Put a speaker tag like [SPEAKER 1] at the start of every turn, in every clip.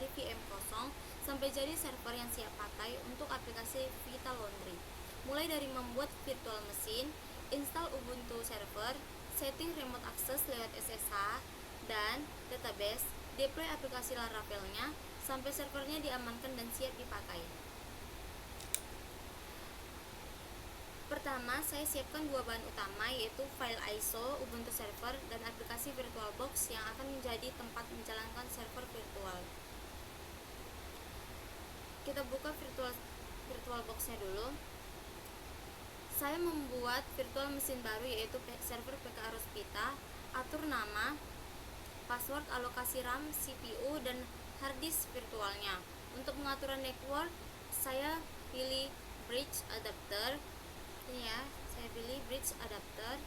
[SPEAKER 1] dari VM kosong sampai jadi server yang siap pakai untuk aplikasi Vita Laundry. Mulai dari membuat virtual mesin, install Ubuntu server, setting remote access lewat SSH, dan database, deploy aplikasi Laravel-nya, sampai servernya diamankan dan siap dipakai. Pertama, saya siapkan dua bahan utama, yaitu file ISO, Ubuntu server, dan aplikasi VirtualBox yang akan menjadi tempat menjalankan server virtual. Kita buka VirtualBox-nya dulu. Saya membuat virtual mesin baru, yaitu server PKA Rospita. Atur nama, password, alokasi RAM, CPU, dan hard disk virtualnya. Untuk pengaturan network, saya pilih bridge adapter. Ini ya, saya pilih bridge adapter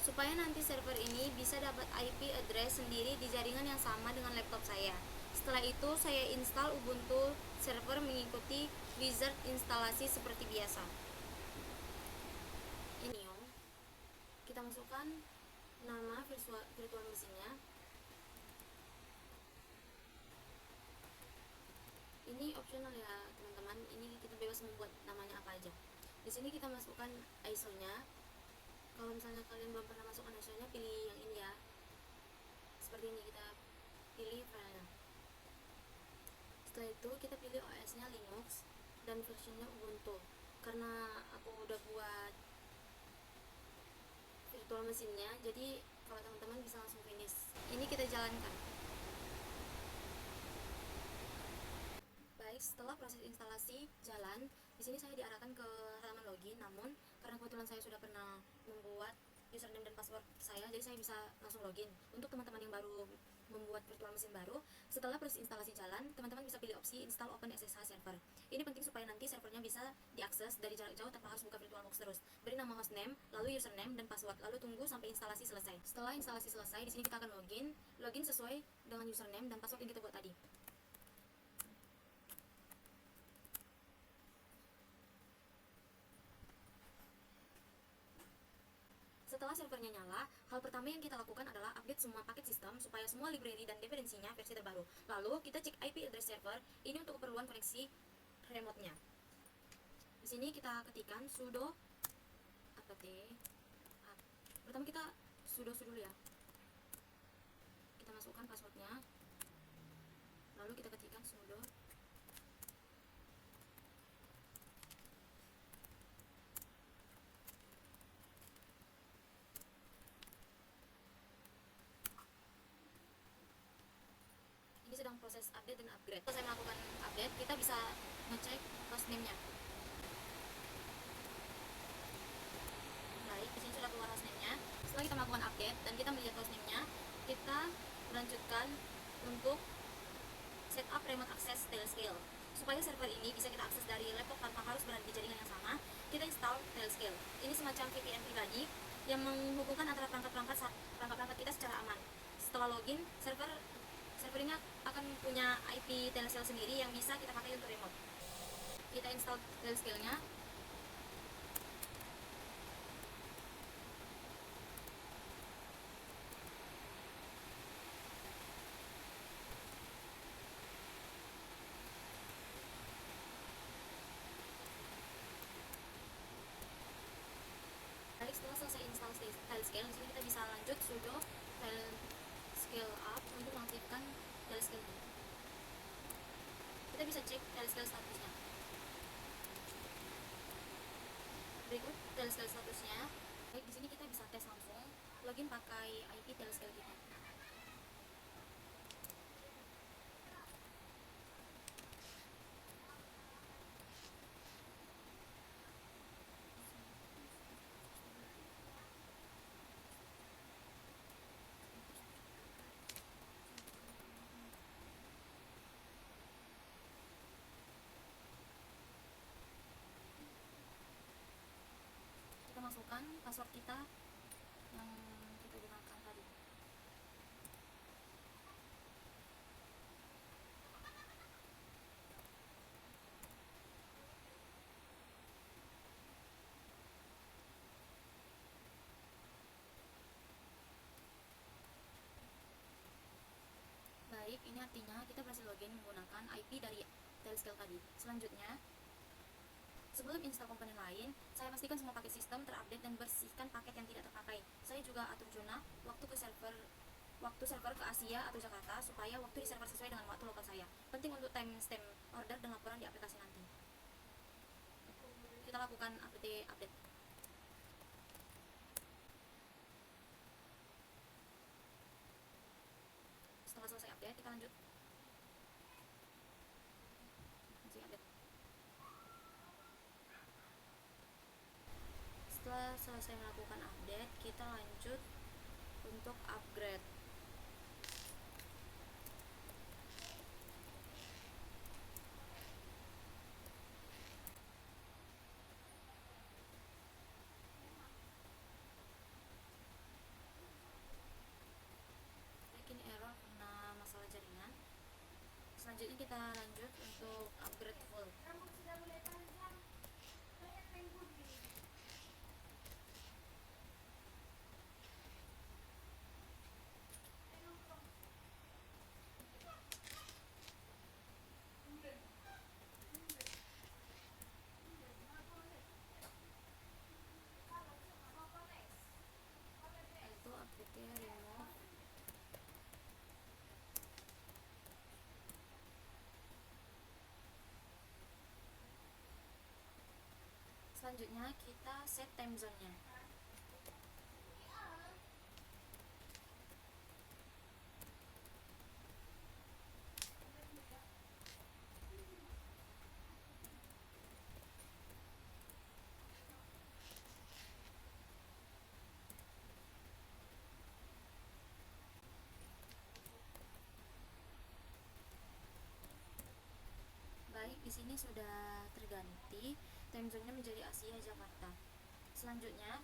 [SPEAKER 1] supaya nanti server ini bisa dapat IP address sendiri di jaringan yang sama dengan laptop saya. Setelah itu saya install Ubuntu server mengikuti wizard instalasi seperti biasa. Ini yo, kita masukkan nama virtual mesinnya. Ini optional ya teman-teman, ini kita bebas membuat namanya apa aja. Di sini kita masukkan ISO-nya. Kalau misalnya kalian belum pernah masukkan ISO-nya, pilih yang ini ya. Seperti ini, kita pilih filenya. Setelah itu kita pilih OS-nya Linux dan versinya Ubuntu. Karena aku udah buat virtual mesinnya, jadi kalau teman-teman bisa langsung finish. Ini kita jalankan. Baik, setelah proses instalasi jalan, di sini saya diarahkan ke halaman login. Namun karena kebetulan saya sudah pernah membuat username dan password saya, jadi saya bisa langsung login. Untuk teman-teman yang baru membuat virtual mesin baru, setelah proses instalasi jalan, teman-teman bisa pilih opsi install open SSH server. Ini penting supaya nanti servernya bisa diakses dari jarak jauh tanpa harus buka VirtualBox terus. Beri nama hostname, lalu username dan password, lalu tunggu sampai instalasi selesai. Setelah instalasi selesai, di sini kita akan login sesuai dengan username dan password yang kita buat tadi. Setelah servernya nyala, hal pertama yang kita lakukan adalah update semua paket sistem supaya semua library dan dependensinya versi terbaru. Lalu kita cek IP address server ini untuk keperluan koneksi remote-nya. Di sini kita ketikkan sudo apt. Pertama kita sudo dulu ya. Kita masukkan passwordnya. Lalu kita ketikkan sudo. Ini sedang proses update dan upgrade. Setelah saya melakukan update, kita bisa ngecek hostname-nya. Baik, di sini sudah keluar hostname-nya. Setelah kita melakukan update dan kita melihat hostname-nya, kita melanjutkan untuk setup remote access Tailscale. Supaya server ini bisa kita akses dari laptop tanpa harus berada di jaringan yang sama, kita install Tailscale. Ini semacam VPN pribadi yang menghubungkan antara perangkat kita secara aman. Setelah login, server ini akan punya IP Tailscale sendiri yang bisa kita pakai untuk remote. Kita install Tailscale-nya. Baik, setelah selesai install Tailscale, di sini kita bisa lanjut sudo Tailscale up untuk mengaktifkan Tailscale. Kita bisa cek Tailscale statusnya. Berikut Tailscale statusnya. Baik, di sini kita bisa tes langsung login pakai IP Tailscale kita. Kita masukkan password kita yang kita gunakan tadi. Baik, ini artinya kita berhasil login copy dari Telescale tadi. Selanjutnya, sebelum install komponen lain, saya pastikan semua paket sistem terupdate dan bersihkan paket yang tidak terpakai. Saya juga atur zona waktu server ke Asia atau Jakarta supaya waktu di server sesuai dengan waktu lokal saya. Penting untuk timestamp order dan laporan di aplikasi nanti. Kita lakukan update. Setelah selesai update, kita lanjut. Masih update. Setelah selesai melakukan update, kita lanjut untuk upgrade. Ini error karena masalah jaringan. Selanjutnya kita lanjut untuk upgrade full. Itu update remove. Selanjutnya kita set time zone-nya. Baik, di sini sudah terganti time zone-nya menjadi Asia Jakarta. Selanjutnya,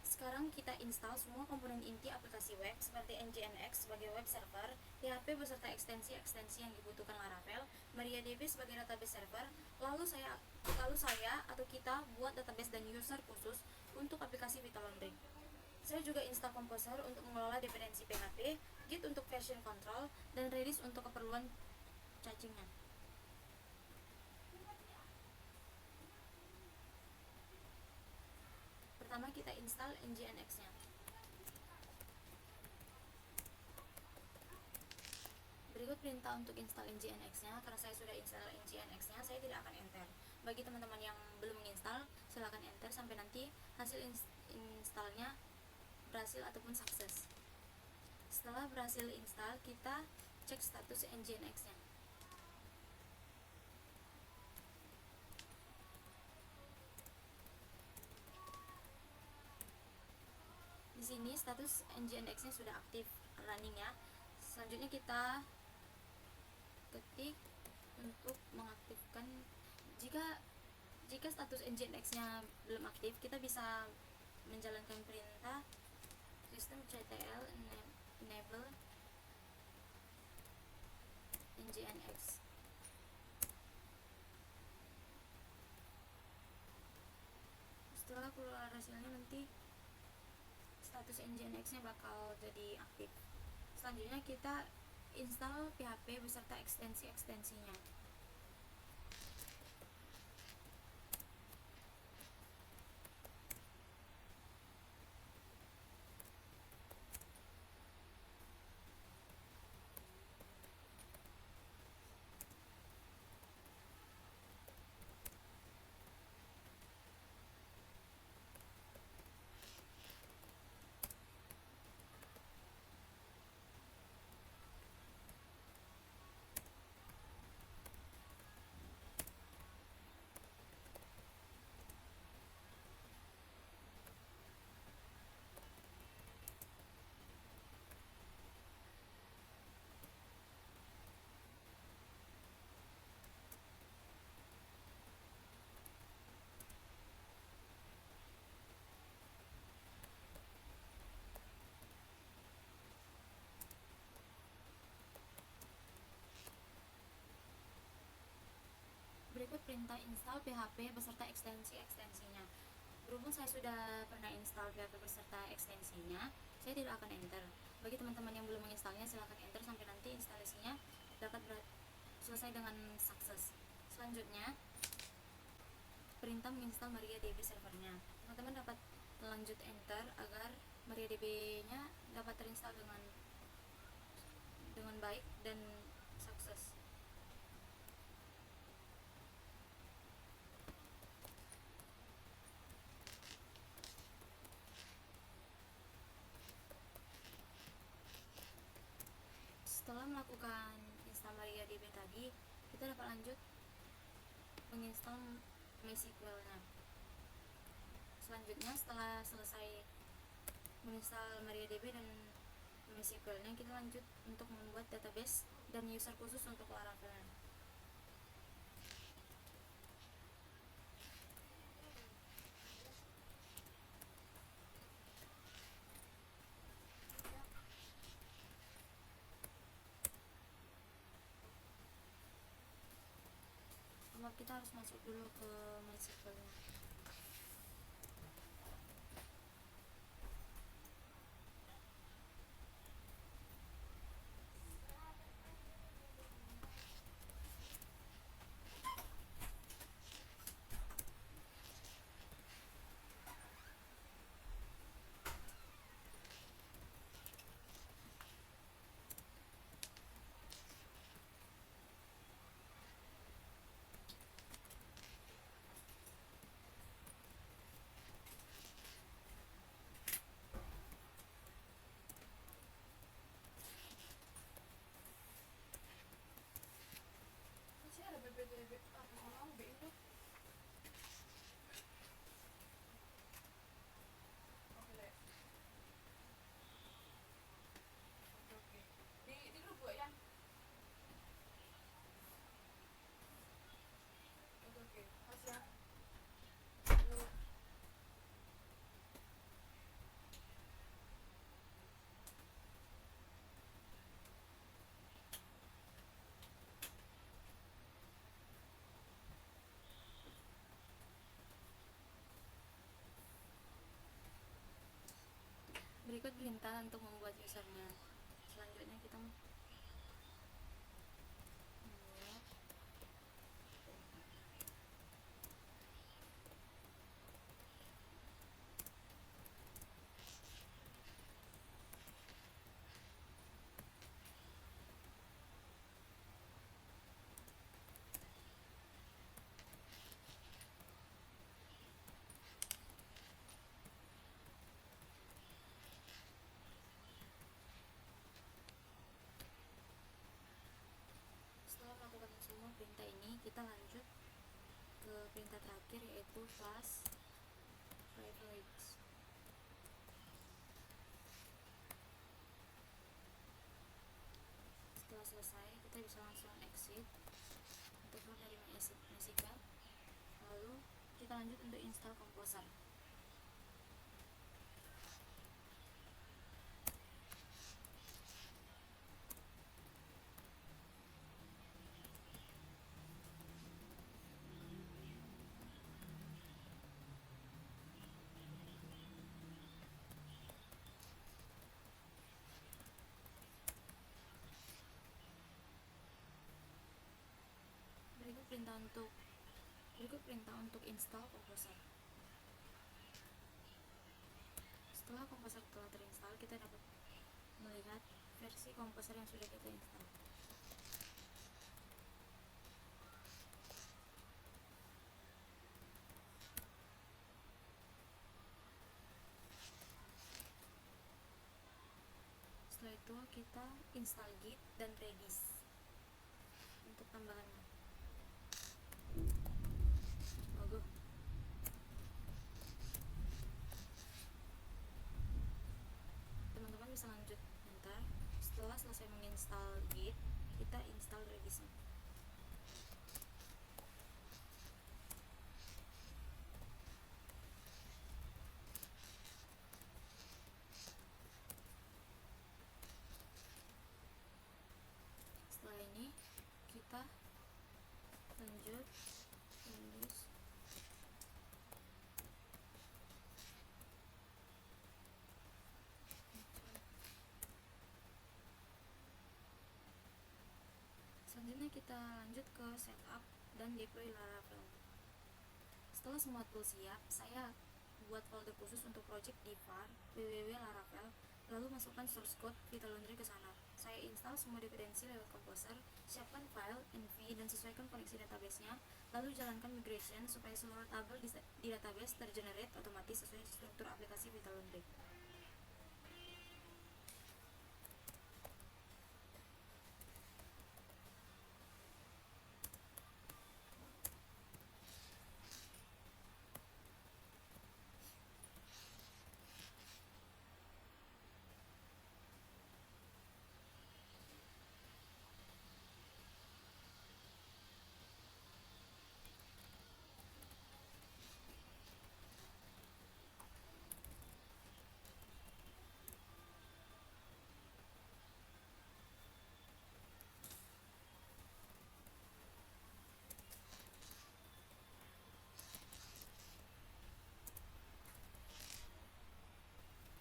[SPEAKER 1] sekarang kita install semua komponen inti aplikasi web seperti Nginx sebagai web server, PHP beserta ekstensi-ekstensi yang dibutuhkan Laravel, MariaDB sebagai database server, lalu saya atau kita buat database dan user khusus untuk aplikasi Vita Laundry. Saya juga install Composer untuk mengelola dependensi PHP, Git untuk version control, dan Redis untuk keperluan cacingan. Pertama kita install Nginx-nya. Berikut perintah untuk install Nginx-nya. Karena saya sudah install Nginx-nya, saya tidak akan enter. Bagi teman-teman yang belum menginstal, silakan enter sampai nanti hasil installnya berhasil ataupun sukses. Setelah berhasil install, kita cek status Nginx-nya. Di sini status Nginx-nya sudah aktif running ya. Selanjutnya kita ketik untuk mengaktifkan. Jika status Nginx-nya belum aktif, kita bisa menjalankan perintah systemctl enable Nginx. Setelah keluar hasilnya, nanti status Nginx-nya bakal jadi aktif. Selanjutnya kita install PHP beserta ekstensi-ekstensinya. Berikut perintah install PHP beserta ekstensi-ekstensinya. Berhubung saya sudah pernah install PHP beserta ekstensinya, saya tidak akan enter. Bagi teman-teman yang belum menginstalnya, silahkan enter sampai nanti selesai dengan sukses. Selanjutnya perintah menginstal MariaDB servernya. Teman-teman dapat lanjut enter agar MariaDB nya dapat terinstall dengan baik dan sukses. Setelah melakukan install MariaDB tadi, kita dapat lanjut menginstal MySQL-nya. Selanjutnya setelah selesai menginstal MariaDB dan MySQL-nya, kita lanjut untuk membuat database dan user khusus untuk Laravel. Kita harus masuk dulu ke MySQL-nya. Berikut perintah untuk membuat usernya. Selanjutnya kita membuat. Setelah melakukan semua perintah ini, kita lanjut ke perintah terakhir, yaitu plus privilege. Setelah selesai, kita bisa langsung exit untuk keluar dari MySQL. Lalu kita lanjut untuk install Composer. Berikut perintah untuk install Composer. Setelah Composer telah terinstall, kita dapat melihat versi Composer yang sudah kita install. Setelah itu kita install Git dan Redis untuk tambahannya. Logo. Teman-teman bisa lanjut enter. Setelah selesai menginstal Git, kita install Redisnya. Setelah ini kita lanjut tulis Selanjutnya kita lanjut ke setup dan deploy Laravel. Setelah semua tool siap, saya buat folder khusus untuk project di var www.laravel, lalu masukkan source code Vital Laundry ke sana. Saya install semua dependensi lewat Composer, siapkan file, env, dan sesuaikan koneksi database-nya, lalu jalankan migration supaya seluruh tabel di database tergenerate otomatis sesuai struktur aplikasi Vital Laundry.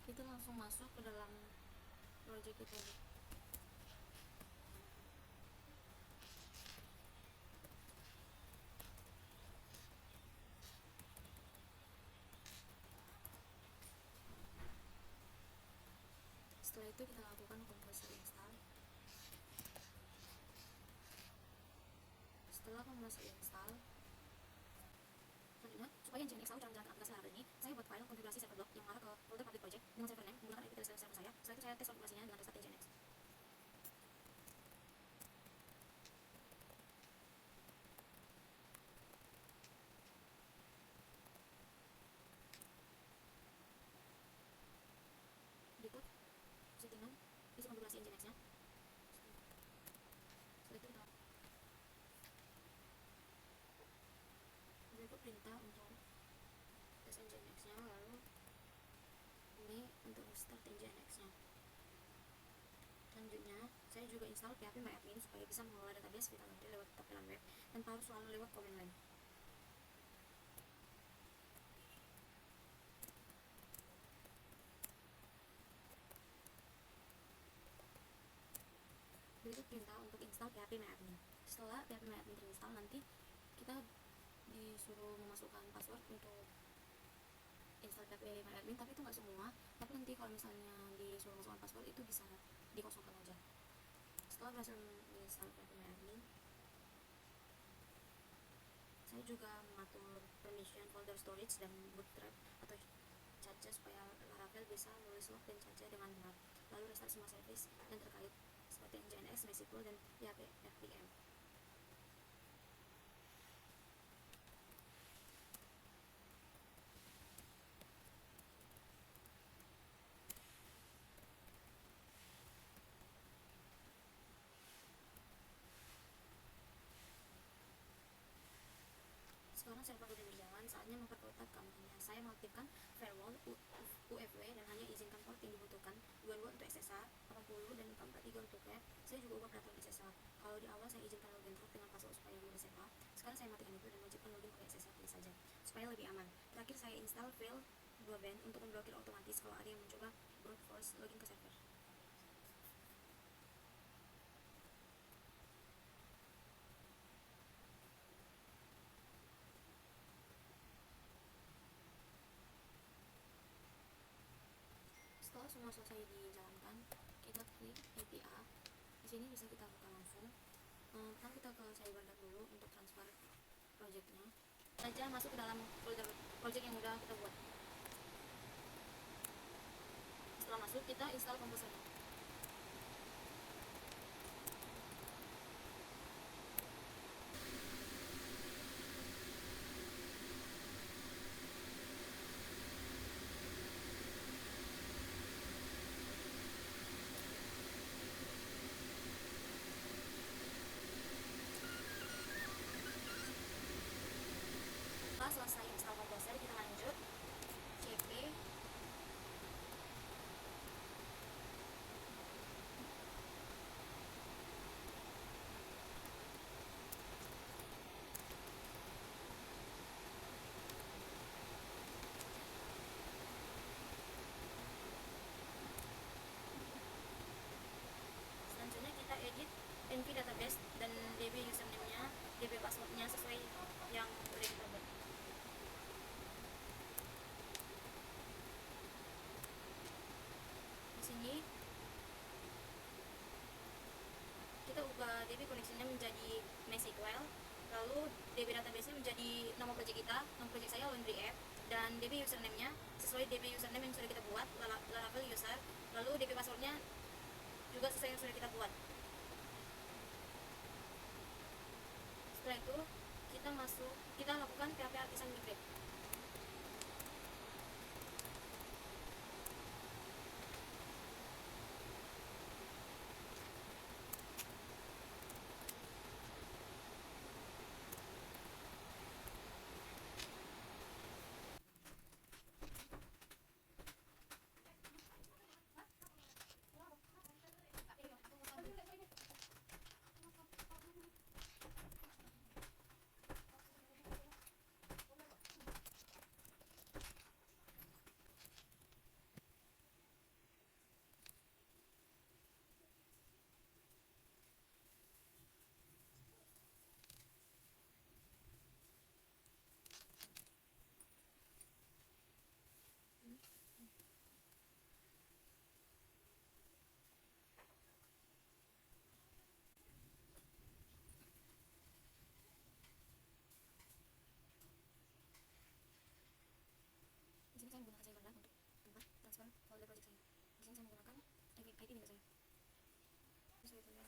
[SPEAKER 1] Kita langsung masuk ke dalam project kita. Setelah itu kita lakukan kompresi install. Setelah kompresi install, selanjutnya supaya Nginx tahu cara menjalankan aplikasi Laravel ini, saya buat file konfigurasi server block yang mengarah ke folder public project dengan server name menggunakan IP server saya. Setelah itu saya tes konfigurasinya dengan restart Nginx. Berikut settingan isi konfigurasi Nginx-nya. Setelah itu kita berikut perintah untuk tes Nginx-nya, lalu ini untuk start Nginx-nya. Selanjutnya, saya juga install PHP MyAdmin supaya bisa mengelola database Vital Laundry lewat tampilan web tanpa harus selalu lewat command line. Berikut perintah untuk install PHP MyAdmin. Setelah PHP MyAdmin terinstall, nanti kita disuruh memasukkan password untuk install PHP MyAdmin, tapi itu nggak semua. Tapi nanti kalau misalnya disuruh masukkan password itu bisa dikosongkan aja. Setelah berhasil menginstal PHP MyAdmin, saya juga mengatur permission, folder storage, dan bootstrap atau cache supaya Laravel bisa menulis log dan cache dengan benar. Lalu restart semua service yang terkait seperti Nginx, MySQL, dan PHP RPM. Sekarang server sudah berjalan, saatnya memperketat keamanannya. Saya mengaktifkan firewall UFW dan hanya izinkan port yang dibutuhkan, 22 untuk SSH, 80 dan 443 untuk web. Saya juga ubah peraturan SSH. Kalau di awal saya izinkan login root dengan password supaya mudah setup. Sekarang saya matikan itu dan wajibkan login pakai SSH pilih saja supaya lebih aman. Terakhir saya install fail broadband untuk memblokir otomatis kalau ada yang mencoba brute force login ke server. Setelah semua selesai dijalankan, kita klik API. Di sini bisa kita buka langsung. Pertama kita ke Cyberdark dulu untuk transfer projectnya. Saja masuk ke dalam folder project yang udah kita buat. Setelah masuk, kita install komposernya. Setelah selesai install komposer, kita lanjut cp env database dan db username-nya, db password-nya sesuai yang udah kita buat. Di sini kita ubah db connection-nya menjadi MySQL, lalu db database-nya menjadi nama project kita, nama project saya laundry app, dan db username-nya sesuai db username yang sudah kita buat, Laravel user, lalu db password-nya juga sesuai yang sudah kita buat. Setelah itu kita lakukan PHP Artisan Migrate. Di sini saya menggunakan Cyberland untuk tempat transfer folder project saya. Di sini saya menggunakan IP Windows saya. Sesuai dengan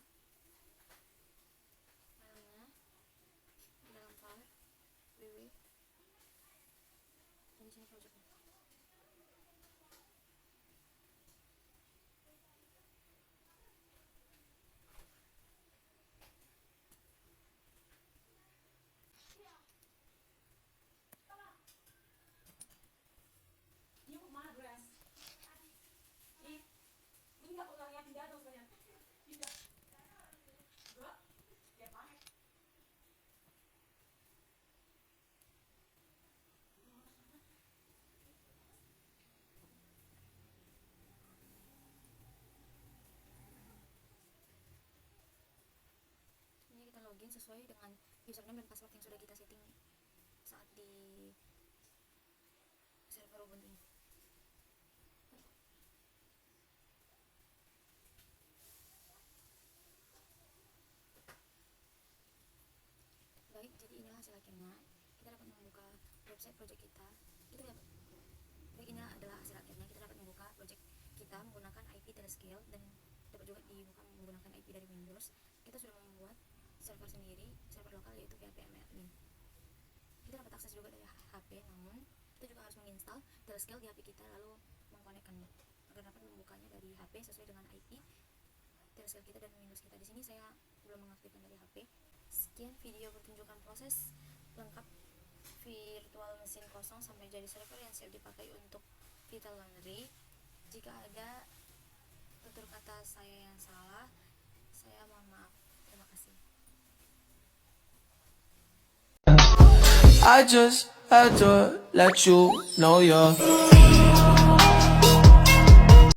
[SPEAKER 1] filenya di dalam file www, dan di sini projectnya. Ini kita login sesuai dengan username dan password yang sudah kita setting saat di server Ubuntu ini. Baik, jadi inilah hasil akhirnya. Kita dapat membuka website project kita. Inilah adalah hasil akhirnya. Kita dapat membuka project kita menggunakan IP Telescale dan dapat juga dibuka menggunakan IP dari Windows. Kita sudah membuat server sendiri, server lokal yaitu php-admin. Kita dapat akses juga dari HP, namun kita juga harus menginstal Telescale di HP kita lalu mengkonekkannya agar dapat membukanya dari HP sesuai dengan IP Telescale kita dan Windows kita. Di sini saya belum mengaktifkan dari HP. Sekian video pertunjukan proses lengkap virtual mesin kosong sampai jadi server yang siap dipakai untuk Vital Laundry. Jika ada tutur kata saya yang salah, saya mohon maaf. Terima kasih.
[SPEAKER 2] I just had to let you know you're